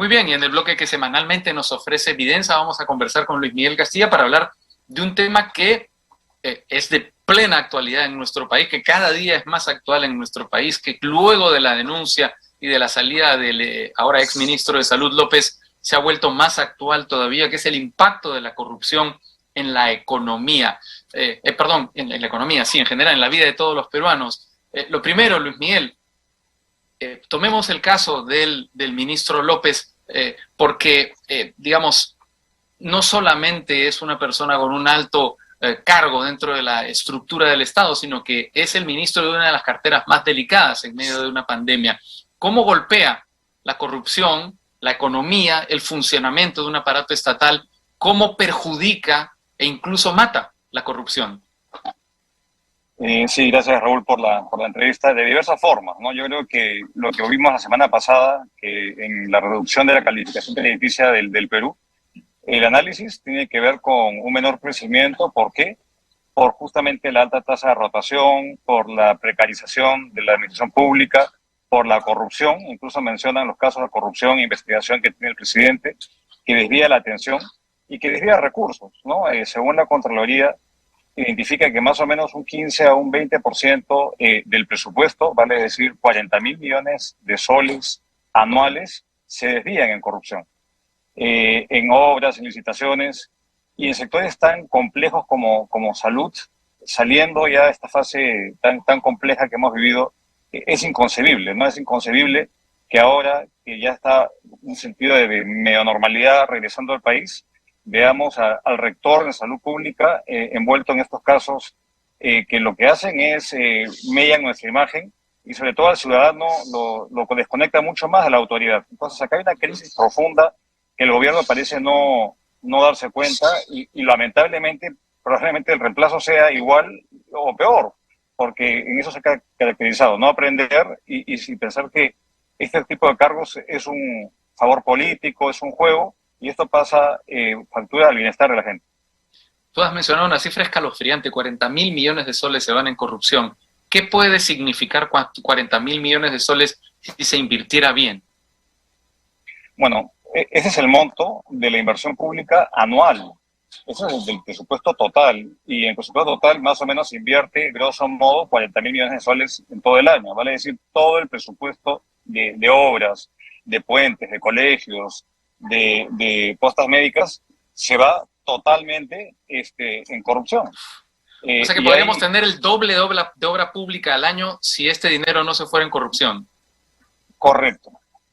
Muy bien, y en el bloque que semanalmente nos ofrece Evidencia vamos a conversar con Luis Miguel Castilla para hablar de un tema que es de plena actualidad en nuestro país, que cada día es más actual en nuestro país, que luego de la denuncia y de la salida del ahora exministro de Salud López se ha vuelto más actual todavía, que es el impacto de la corrupción en la economía. En la economía, sí, en general, en la vida de todos los peruanos. Lo primero, Luis Miguel, tomemos el caso del ministro López, porque, digamos, no solamente es una persona con un alto cargo dentro de la estructura del Estado, sino que es el ministro de una de las carteras más delicadas en medio de una pandemia. ¿Cómo golpea la corrupción, la economía, el funcionamiento de un aparato estatal? ¿Cómo perjudica e incluso mata la corrupción? Sí, gracias Raúl por la entrevista de diversas formas, ¿no? Yo creo que lo que vimos la semana pasada, que en la reducción de la calificación crediticia del Perú, el análisis tiene que ver con un menor crecimiento. ¿Por qué? Por justamente la alta tasa de rotación, por la precarización de la administración pública, por la corrupción. Incluso mencionan los casos de corrupción e investigación que tiene el presidente, que desvía la atención y que desvía recursos, ¿no? Según la Contraloría, identifica que más o menos un 15 a un 20% del presupuesto, vale decir 40.000 millones de soles anuales, se desvían en corrupción, en obras, en licitaciones y en sectores tan complejos como salud, saliendo ya de esta fase tan compleja que hemos vivido. Es inconcebible, ¿no? Es inconcebible que ahora que ya está un sentido de medio normalidad regresando al país, veamos al rector de salud pública envuelto en estos casos que lo que hacen es median nuestra imagen y sobre todo al ciudadano lo desconecta mucho más de la autoridad. Entonces acá hay una crisis profunda que el gobierno parece no darse cuenta y lamentablemente probablemente el reemplazo sea igual o peor, porque en eso se ha caracterizado, no aprender y sin pensar que este tipo de cargos es un favor político, es un juego, y esto pasa factura al bienestar de la gente. Tú has mencionado una cifra escalofriante, 40.000 millones de soles se van en corrupción. ¿Qué puede significar 40.000 millones de soles si se invirtiera bien? Bueno, ese es el monto de la inversión pública anual. Eso es del presupuesto total. Y en el presupuesto total más o menos se invierte, grosso modo, 40.000 millones de soles en todo el año. Vale decir, todo el presupuesto de obras, de puentes, de colegios, de postas médicas, se va totalmente en corrupción. O sea que Y podríamos hay, tener el doble de obra pública al año si este dinero no se fuera en corrupción. correcto.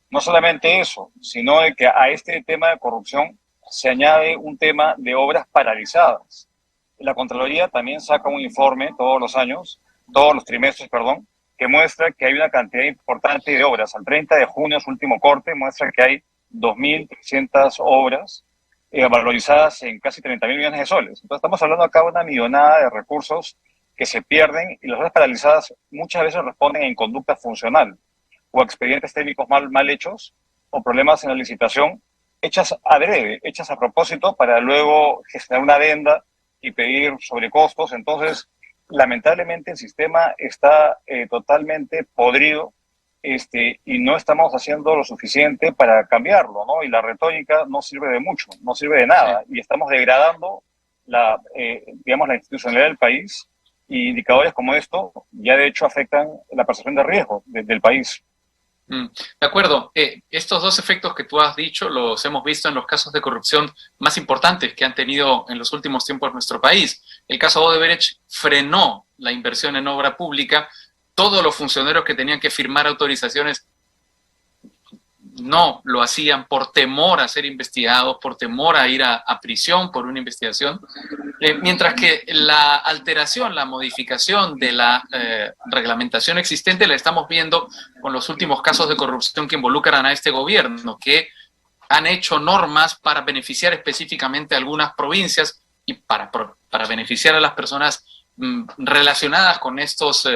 No solamente eso, sino de que a este tema de corrupción se añade un tema de obras paralizadas. La Contraloría también saca un informe todos los años, todos los trimestres, perdón, que muestra que hay una cantidad importante de obras. Al 30 de junio, su último corte, muestra que hay 2.300 obras valorizadas en casi 30.000 millones de soles. Entonces estamos hablando acá de una millonada de recursos que se pierden y las obras paralizadas muchas veces responden a inconducta funcional o expedientes técnicos mal hechos o problemas en la licitación hechas adrede, hechas a propósito para luego gestionar una adenda y pedir sobrecostos. Entonces, lamentablemente el sistema está totalmente podrido y no estamos haciendo lo suficiente para cambiarlo, ¿no? Y la retórica no sirve de mucho, no sirve de Sí. nada. Y estamos degradando digamos, la institucionalidad del país y indicadores como esto ya de hecho afectan la percepción de riesgo del país. De acuerdo. Estos dos efectos que tú has dicho los hemos visto en los casos de corrupción más importantes que han tenido en los últimos tiempos nuestro país. El caso Odebrecht frenó la inversión en obra pública. Todos los funcionarios que tenían que firmar autorizaciones no lo hacían por temor a ser investigados, por temor a ir a prisión por una investigación. Mientras que la alteración, la modificación de la reglamentación existente la estamos viendo con los últimos casos de corrupción que involucran a este gobierno, que han hecho normas para beneficiar específicamente a algunas provincias y para beneficiar a las personas relacionadas con estos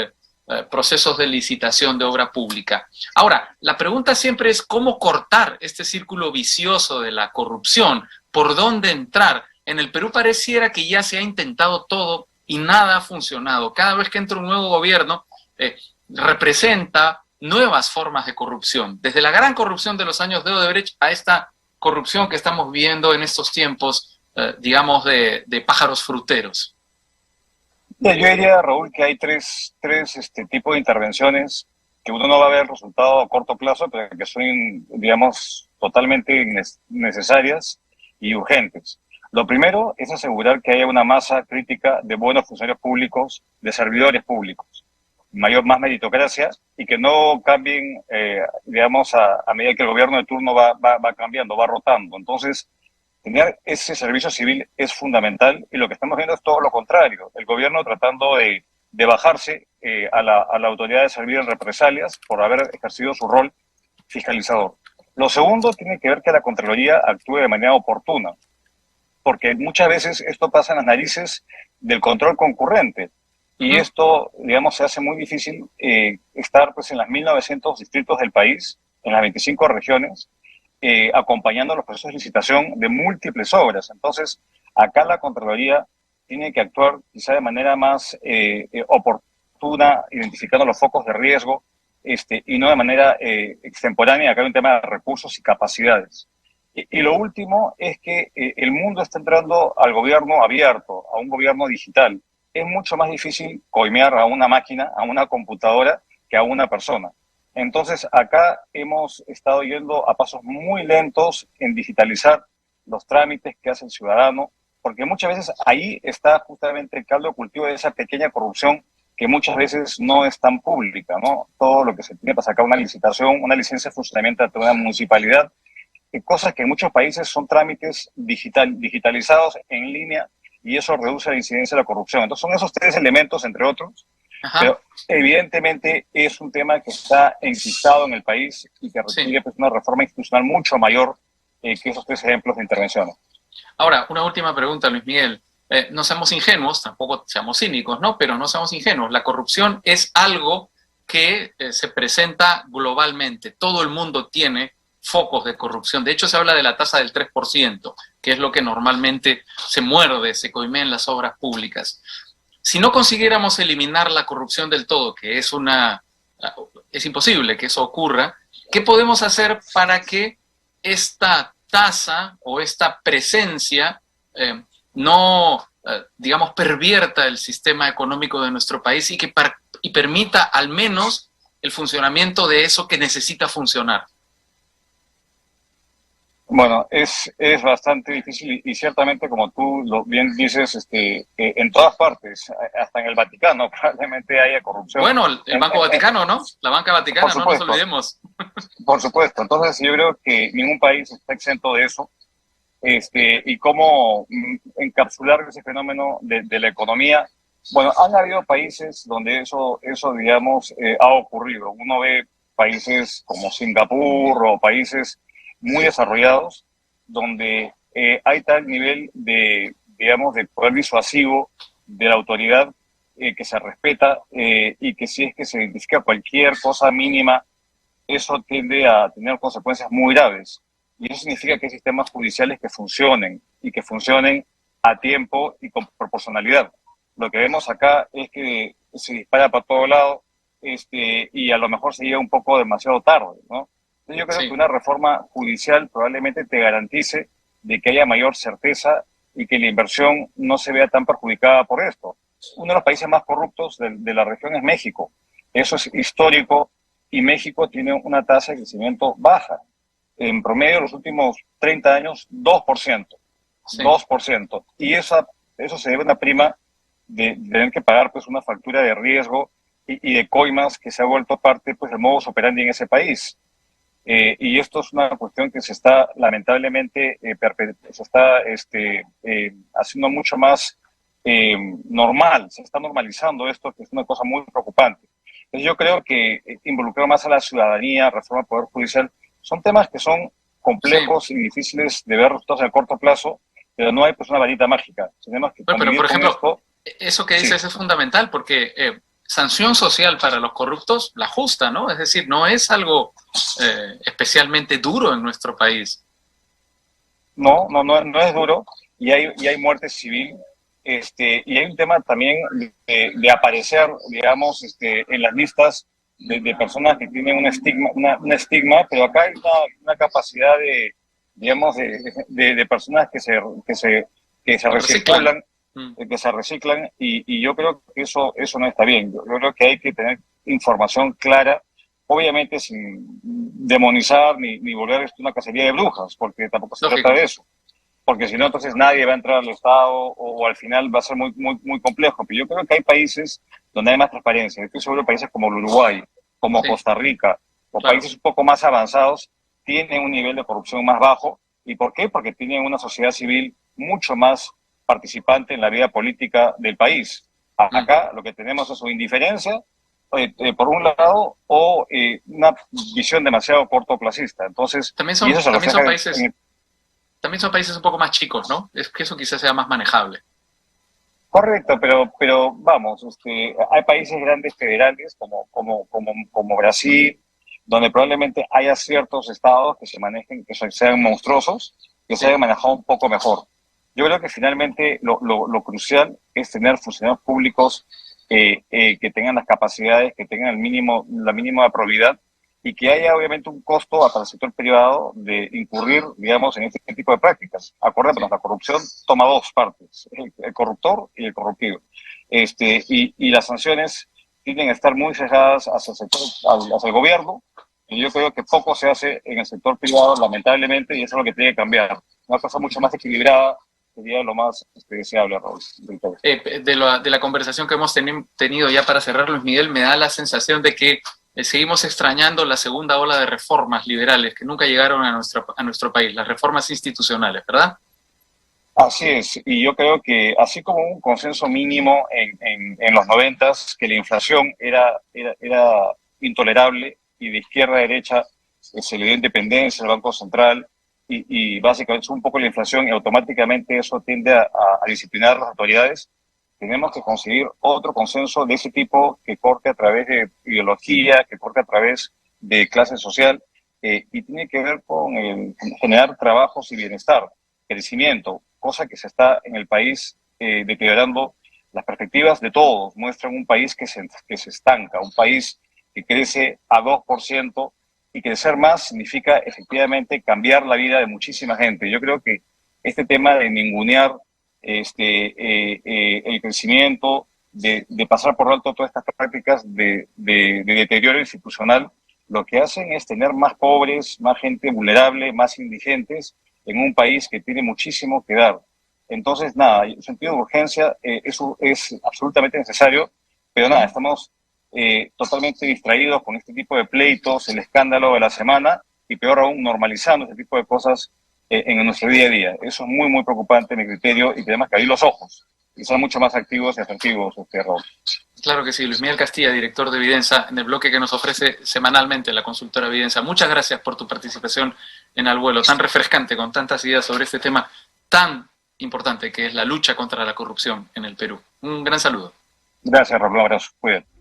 procesos de licitación de obra pública. Ahora, la pregunta siempre es cómo cortar este círculo vicioso de la corrupción, por dónde entrar. En el Perú pareciera que ya se ha intentado todo y nada ha funcionado. Cada vez que entra un nuevo gobierno, representa nuevas formas de corrupción, desde la gran corrupción de los años de Odebrecht a esta corrupción que estamos viviendo en estos tiempos, digamos, de pájaros fruteros? Yo diría, Raúl, que hay tres tipos de intervenciones que uno no va a ver resultado a corto plazo, pero que son, digamos, totalmente necesarias y urgentes. Lo primero es asegurar que haya una masa crítica de buenos funcionarios públicos, de servidores públicos, más meritocracia y que no cambien, digamos, a medida que el gobierno de turno va cambiando, va rotando. Entonces, tener ese servicio civil es fundamental y lo que estamos viendo es todo lo contrario. El gobierno tratando de bajarse a la autoridad de servir en represalias por haber ejercido su rol fiscalizador. Lo segundo tiene que ver que la Contraloría actúe de manera oportuna, porque muchas veces esto pasa en las narices del control concurrente y esto, digamos, se hace muy difícil estar pues, en las 1.900 distritos del país, en las 25 regiones, acompañando los procesos de licitación de múltiples obras. Entonces, acá la Contraloría tiene que actuar quizá de manera más oportuna, identificando los focos de riesgo y no de manera extemporánea. Acá hay un tema de recursos y capacidades. Y lo último es que el mundo está entrando al gobierno abierto, a un gobierno digital. Es mucho más difícil coimear a una máquina, a una computadora, que a una persona. Entonces, acá hemos estado yendo a pasos muy lentos en digitalizar los trámites que hace el ciudadano, porque muchas veces ahí está justamente el caldo de cultivo de esa pequeña corrupción que muchas veces no es tan pública, ¿no? Todo lo que se tiene para sacar una licitación, una licencia de funcionamiento de una municipalidad, cosas que en muchos países son trámites digitalizados en línea y eso reduce la incidencia de la corrupción. Entonces son esos tres elementos, entre otros, pero evidentemente es un tema que está enquistado en el país y que requiere pues, una reforma institucional mucho mayor que esos tres ejemplos de intervención. Ahora, una última pregunta, Luis Miguel. No seamos ingenuos, tampoco seamos cínicos, ¿no? Pero no seamos ingenuos. La corrupción es algo que se presenta globalmente. Todo el mundo tiene focos de corrupción. De hecho, se habla de la tasa del 3%, que es lo que normalmente se muerde, se coimea en las obras públicas. Si no consiguiéramos eliminar la corrupción del todo, que es imposible que eso ocurra, ¿qué podemos hacer para que esta tasa o esta presencia no, digamos, pervierta el sistema económico de nuestro país y permita al menos el funcionamiento de eso que necesita funcionar? Bueno, es bastante difícil y ciertamente, como tú bien dices, en todas partes, hasta en el Vaticano, probablemente haya corrupción. Bueno, el Banco Vaticano, ¿no? La banca vaticana, no nos olvidemos. Por supuesto. Entonces, yo creo que ningún país está exento de eso. Y cómo encapsular ese fenómeno de la economía. Bueno, han habido países donde eso digamos, ha ocurrido. Uno ve países como Singapur o países muy desarrollados, donde hay tal nivel digamos, de poder disuasivo de la autoridad que se respeta y que si es que se identifica cualquier cosa mínima, eso tiende a tener consecuencias muy graves. Y eso significa que hay sistemas judiciales que funcionen y que funcionen a tiempo y con proporcionalidad. Lo que vemos acá es que se dispara para todo lado y a lo mejor se llega un poco demasiado tarde, ¿no? Yo creo que una reforma judicial probablemente te garantice de que haya mayor certeza y que la inversión no se vea tan perjudicada por esto. Uno de los países más corruptos de la región es México. Eso es histórico y México tiene una tasa de crecimiento baja. En promedio, los últimos 30 años, 2%. Sí. 2%. Y eso se debe a una prima de tener que pagar pues, una factura de riesgo y de coimas que se ha vuelto parte pues, del modus operandi en ese país. Y esto es una cuestión que se está lamentablemente se está haciendo mucho más normal, se está normalizando esto, que es una cosa muy preocupante. Entonces yo creo que involucrar más a la ciudadanía, reforma del Poder Judicial, son temas que son complejos y difíciles de ver resultados a corto plazo, pero no hay pues una varita mágica. Tenemos que pero por ejemplo, eso que dices es fundamental porque sanción social para los corruptos, la justa, ¿no? Es decir, no es algo especialmente duro en nuestro país. No es duro y hay muerte civil. Y hay un tema también de aparecer, digamos, en las listas de personas que tienen un estigma, pero acá hay una capacidad digamos, de personas que se Reciclan. recirculan, que se reciclan, y yo creo que eso no está bien. Yo creo que hay que tener información clara, obviamente sin demonizar ni volver esto una cacería de brujas, porque tampoco se trata Lógico. de eso. Porque si no, entonces nadie va a entrar al Estado o al final va a ser muy, muy, muy complejo. Pero yo creo que hay países donde hay más transparencia. Estoy seguro de países como el Uruguay, como Sí, Costa Rica, o claro. países un poco más avanzados, tienen un nivel de corrupción más bajo. ¿Y por qué? Porque tienen una sociedad civil mucho más participante en la vida política del país. Mm. Acá lo que tenemos es su indiferencia, por un lado, o una visión demasiado cortoplacista. Entonces, También y eso son, se también refleja son países, también son países un poco más chicos, ¿no? Es que eso quizás sea más manejable. correcto, pero vamos, hay países grandes federales como Brasil, donde probablemente haya ciertos estados que se manejen, que sean monstruosos, que se Sí, hayan manejado un poco mejor. Yo creo que finalmente lo crucial es tener funcionarios públicos que tengan las capacidades, que tengan la mínima probidad y que haya obviamente un costo para el sector privado de incurrir, digamos, en este tipo de prácticas. Acordémonos, sí. la corrupción toma dos partes, el corruptor y el corruptivo. Y las sanciones tienden a estar muy cejadas hacia el sector, hacia el gobierno, y yo creo que poco se hace en el sector privado, lamentablemente, y eso es lo que tiene que cambiar. Una cosa mucho más equilibrada sería lo más deseable, Raúl. De la conversación que hemos tenido ya para cerrar, Luis Miguel, me da la sensación de que seguimos extrañando la segunda ola de reformas liberales que nunca llegaron a nuestro país, las reformas institucionales, ¿verdad? Así es, y yo creo que así como un consenso mínimo en los 90, que la inflación era intolerable y de izquierda a derecha se le dio independencia al Banco Central y básicamente es un poco la inflación y automáticamente eso tiende a disciplinar las autoridades, tenemos que conseguir otro consenso de ese tipo que corte a través de ideología, que corte a través de clase social y tiene que ver con generar trabajos y bienestar, crecimiento, cosa que se está en el país deteriorando. Las perspectivas de todos muestran un país que se estanca, un país que crece a 2%, y crecer más significa efectivamente cambiar la vida de muchísima gente. Yo creo que este tema de ningunear el crecimiento, de pasar por alto todas estas prácticas de deterioro institucional, lo que hacen es tener más pobres, más gente vulnerable, más indigentes en un país que tiene muchísimo que dar. Entonces, nada, el sentido de urgencia, eso es absolutamente necesario, pero nada, estamos totalmente distraídos con este tipo de pleitos, el escándalo de la semana, y peor aún, normalizando este tipo de cosas en nuestro día a día. Eso es muy, muy preocupante, en mi criterio, y tenemos que abrir los ojos y ser mucho más activos y asertivos, Raúl. Claro que sí, Luis Miguel Castilla, director de Evidenza, en el bloque que nos ofrece semanalmente la consultora Evidenza. Muchas gracias por tu participación en Al Vuelo, tan refrescante, con tantas ideas sobre este tema tan importante que es la lucha contra la corrupción en el Perú. Un gran saludo. Gracias, Raúl. Un abrazo. Cuídate.